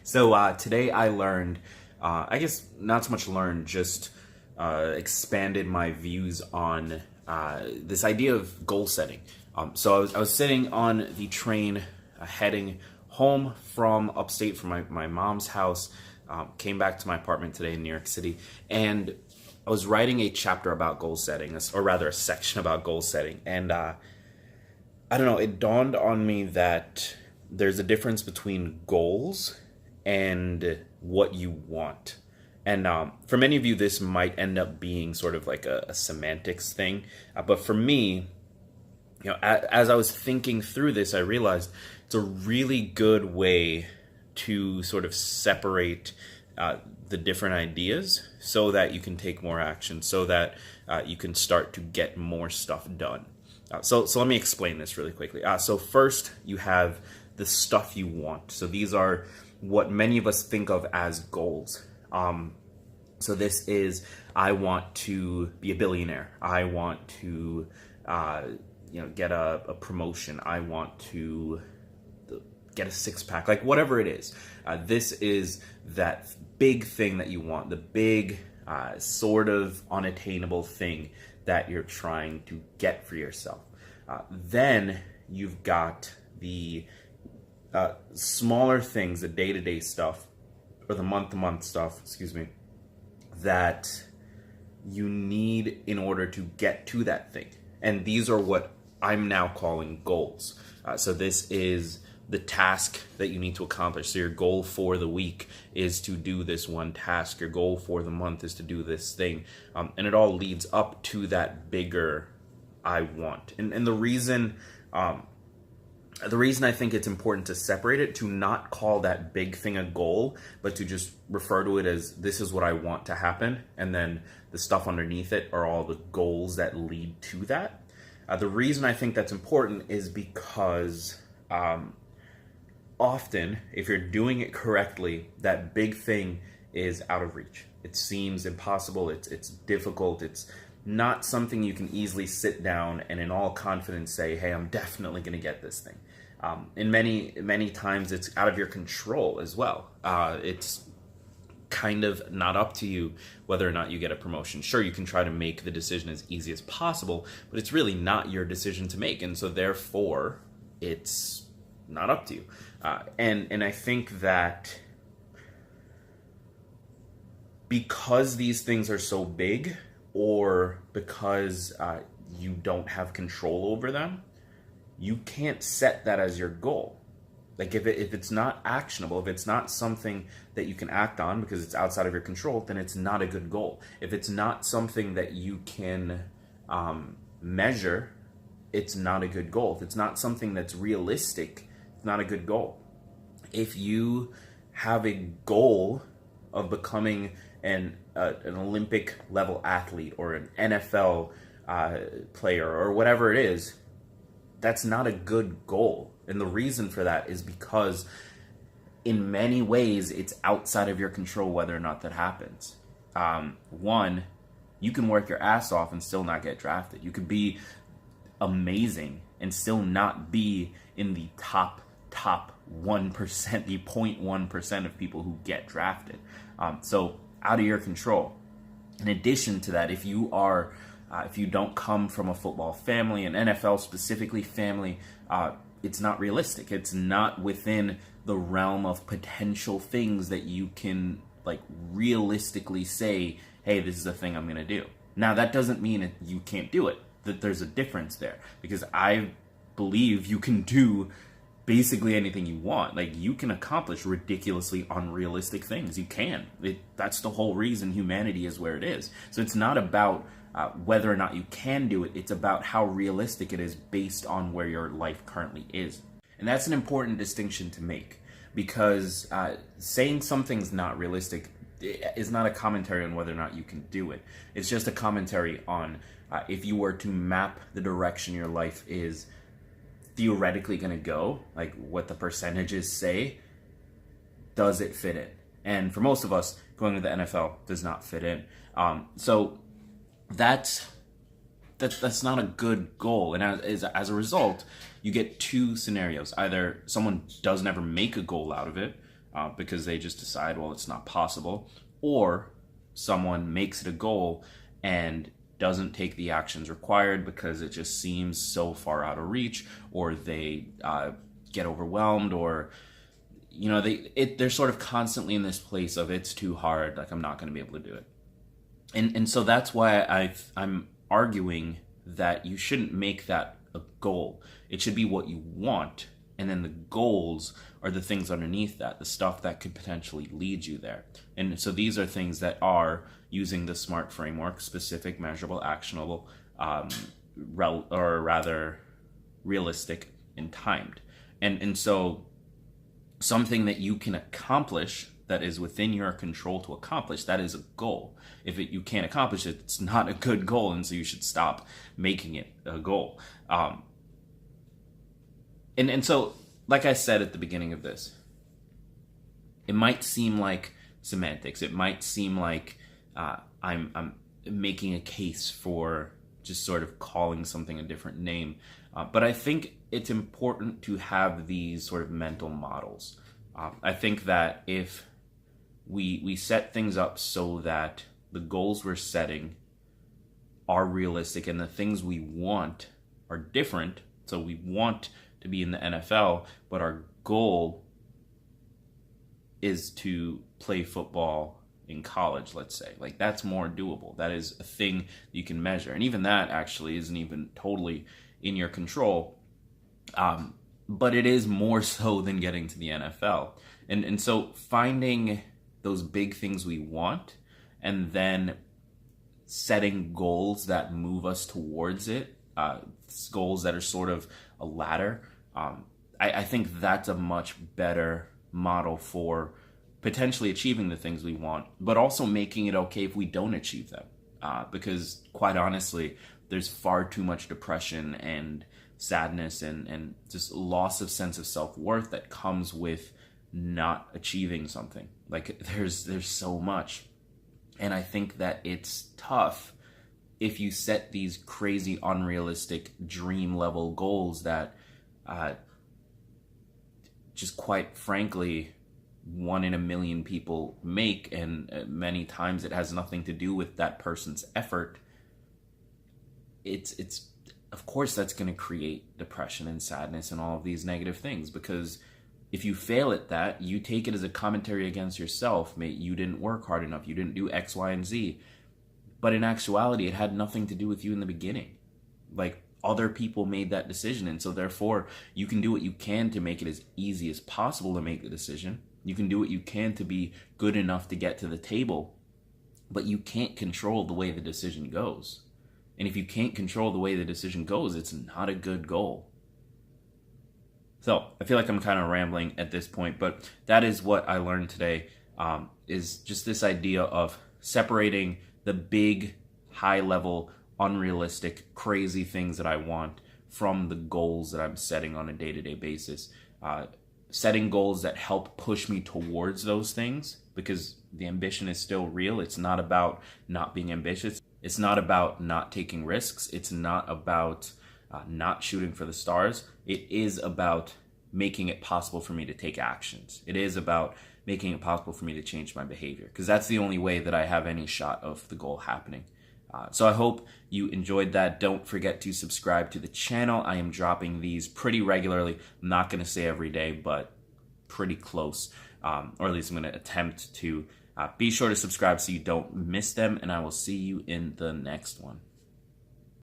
Today I learned, I guess not so much learned, just expanded my views on this idea of goal setting. I was sitting on the train heading home from upstate from my mom's house, came back to my apartment today in New York City, and I was writing a chapter about goal setting, or rather a section about goal setting. And I don't know, it dawned on me that there's a difference between goals and what you want. And for many of you, this might end up being sort of like a semantics thing. But for me, as I was thinking through this, I realized it's a really good way to sort of separate the different ideas so that you can take more action, so that you can start to get more stuff done. So let me explain this really quickly. So first, you have the stuff you want. So these are what many of us think of as goals. So this is, I want to be a billionaire. I want to, get a promotion. I want to get a six-pack, like whatever it is. This is that big thing that you want, the big sort of unattainable thing that you're trying to get for yourself. Then you've got the smaller things, the day-to-day stuff, or the month-to-month stuff, that you need in order to get to that thing. And these are what I'm now calling goals. So this is the task that you need to accomplish. So your goal for the week is to do this one task. Your goal for the month is to do this thing. And it all leads up to that bigger I want. And the reason I think it's important to separate it, to not call that big thing a goal, but to just refer to it as, this is what I want to happen, and then the stuff underneath it are all the goals that lead to that. The reason I think that's important is because often, if you're doing it correctly, that big thing is out of reach. It seems impossible, it's difficult, it's not something you can easily sit down and in all confidence say, hey, I'm definitely going to get this thing. And many times it's out of your control as well. It's kind of not up to you whether or not you get a promotion. Sure, you can try to make the decision as easy as possible, but it's really not your decision to make. And so therefore, it's not up to you. And I think that because these things are so big, or because you don't have control over them, you can't set that as your goal. Like if it's not actionable, if it's not something that you can act on because it's outside of your control, then it's not a good goal. If it's not something that you can measure, it's not a good goal. If it's not something that's realistic, it's not a good goal. If you have a goal of becoming an Olympic level athlete or an NFL player or whatever it is, that's not a good goal. And the reason for that is because in many ways it's outside of your control whether or not that happens. One, you can work your ass off and still not get drafted. You could be amazing and still not be in the top 1%, the 0.1% of people who get drafted. So out of your control. In addition to that, if you don't come from a football family, an NFL specifically family, it's not realistic. It's not within the realm of potential things that you can like realistically say, hey, this is the thing I'm going to do. Now, that doesn't mean that you can't do it, that there's a difference there, because I believe you can do basically anything you want. Like, you can accomplish ridiculously unrealistic things. You can. That's the whole reason humanity is where it is. So it's not about whether or not you can do it. It's about how realistic it is based on where your life currently is. And that's an important distinction to make, because saying something's not realistic is not a commentary on whether or not you can do it. It's just a commentary on if you were to map the direction your life is theoretically going to go, like what the percentages say, does it fit in? And for most of us, going to the NFL does not fit in. So that's not a good goal. And as a result, you get two scenarios. Either someone doesn't ever make a goal out of it, because they just decide, well, it's not possible. Or someone makes it a goal and doesn't take the actions required because it just seems so far out of reach, or they get overwhelmed, or they're sort of constantly in this place of it's too hard, like I'm not going to be able to do it. And so that's why I'm arguing that you shouldn't make that a goal. It should be what you want, and then the goals are the things underneath that, the stuff that could potentially lead you there. And so these are things that are using the SMART framework: specific, measurable, actionable, or rather realistic and timed. And so something that you can accomplish, that is within your control to accomplish, that is a goal. If you can't accomplish it, it's not a good goal, and so you should stop making it a goal. And so, like I said at the beginning of this, it might seem like semantics. It might seem like I'm making a case for just sort of calling something a different name. But I think it's important to have these sort of mental models. I think that if we set things up so that the goals we're setting are realistic and the things we want are different, so we want to be in the NFL, but our goal is to play football in college, let's say. Like, that's more doable. That is a thing you can measure. And even that actually isn't even totally in your control. But it is more so than getting to the NFL. And so finding those big things we want and then setting goals that move us towards it, goals that are sort of a ladder, I think that's a much better model for potentially achieving the things we want, but also making it okay if we don't achieve them. Because quite honestly, there's far too much depression and sadness and just loss of sense of self-worth that comes with not achieving something. Like, there's so much. And I think that it's tough if you set these crazy, unrealistic, dream level goals that just quite frankly 1 in a million people make, and many times it has nothing to do with that person's effort. It's of course that's going to create depression and sadness and all of these negative things, because if you fail at that, you take it as a commentary against yourself. You didn't work hard enough, you didn't do X, Y, and Z. But in actuality, it had nothing to do with you in the beginning. Like, other people made that decision, and so therefore you can do what you can to make it as easy as possible to make the decision. You can do what you can to be good enough to get to the table, but you can't control the way the decision goes. And if you can't control the way the decision goes, it's not a good goal. So I feel like I'm kind of rambling at this point, but that is what I learned today, is just this idea of separating the big, high-level, unrealistic, crazy things that I want from the goals that I'm setting on a day-to-day basis. Setting goals that help push me towards those things, because the ambition is still real. It's not about not being ambitious. It's not about not taking risks. It's not about not shooting for the stars. It is about making it possible for me to take actions. It is about making it possible for me to change my behavior, because that's the only way that I have any shot of the goal happening. So I hope you enjoyed that. Don't forget to subscribe to the channel. I am dropping these pretty regularly. I'm not going to say every day, but pretty close. Or at least I'm going to attempt to. Be sure to subscribe so you don't miss them, and I will see you in the next one.